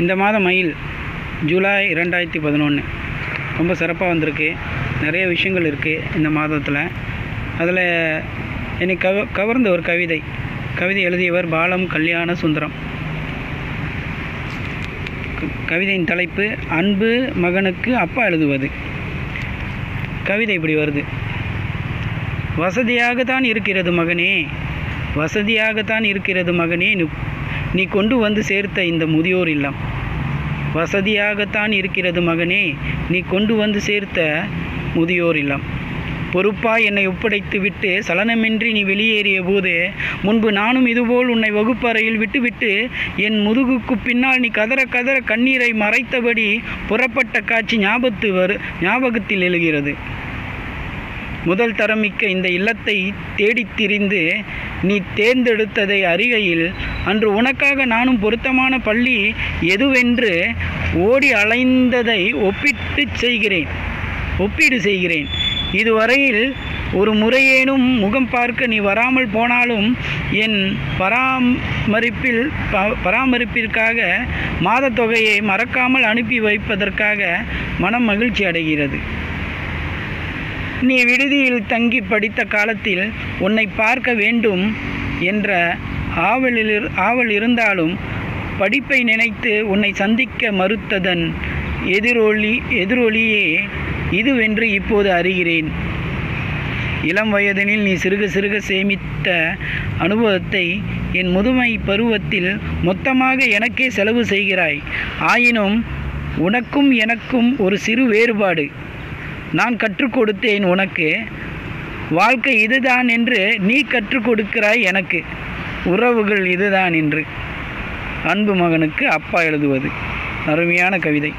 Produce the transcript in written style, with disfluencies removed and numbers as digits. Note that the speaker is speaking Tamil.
இந்த மாதம் மயில் ஜூலை 2011 ரொம்ப சிறப்பாக வந்திருக்கு. நிறைய விஷயங்கள் இருக்குது இந்த மாதத்தில். அதில் என்னை கவர்ந்த ஒரு கவிதை எழுதியவர் பாலம் கல்யாண சுந்தரம். கவிதையின் தலைப்பு அன்பு மகனுக்கு அப்பா எழுதுவது. கவிதை இப்படி வருது. வசதியாகத்தான் இருக்கிறது மகனே, வசதியாகத்தான் இருக்கிறது மகனே, நீ கொண்டு வந்து சேர்த்த இந்த முதியோர் இல்லம். வசதியாகத்தான் இருக்கிறது மகனே, நீ கொண்டு வந்து சேர்த்த முதியோர் இல்லம். பொறுப்பாய் என்னை ஒப்படைத்து விட்டு சலனமின்றி நீ வெளியேறிய போது, முன்பு நானும் இதுபோல் உன்னை வகுப்பறையில் விட்டுவிட்டு என் முதுகுக்கு பின்னால் நீ கதற கதற கண்ணீரை மறைத்தபடி புறப்பட்ட காட்சி ஞாபகத்தில் எழுகிறது. முதல் தரமிக்க இந்த இல்லத்தை தேடித் திரிந்து நீ தேர்ந்தெடுத்ததை அறிகையில், அன்று உனக்காக நானும் பொருத்தமான பள்ளி எதுவென்று ஓடி அலைந்ததை ஒப்பீடு செய்கிறேன். இதுவரையில் ஒரு முறையேனும் முகம் பார்க்க நீ வராமல் போனாலும் என் பராமரிப்பிற்காக மாத தொகையை மறக்காமல் அனுப்பி வைப்பதற்காக மனம் மகிழ்ச்சி அடைகிறது. நீ விடுதியில் தங்கி படித்த காலத்தில் உன்னை பார்க்க வேண்டும் என்ற ஆவல் இருந்தாலும் படிப்பை நினைத்து உன்னை சந்திக்க மறுத்ததன் எதிரொலியே இதுவென்று இப்போது அறிகிறேன். இளம் வயதினில் நீ சிறுக சிறுக சேமித்த அனுபவத்தை என் முதுமை பருவத்தில் மொத்தமாக எனக்கே செலவு செய்கிறாய். ஆயினும் உனக்கும் எனக்கும் ஒரு சிறு வேறுபாடு. நான் கற்றுக் கொடுத்தேன் உனக்கு, வாழ்க்கை இதுதான் என்று நீ கற்றுக் கொடுக்கிறாய் எனக்கு, உறவுகள் இதுதான் என்று. அன்பு மகனுக்கு அப்பா எழுதுவது. அருமையான கவிதை.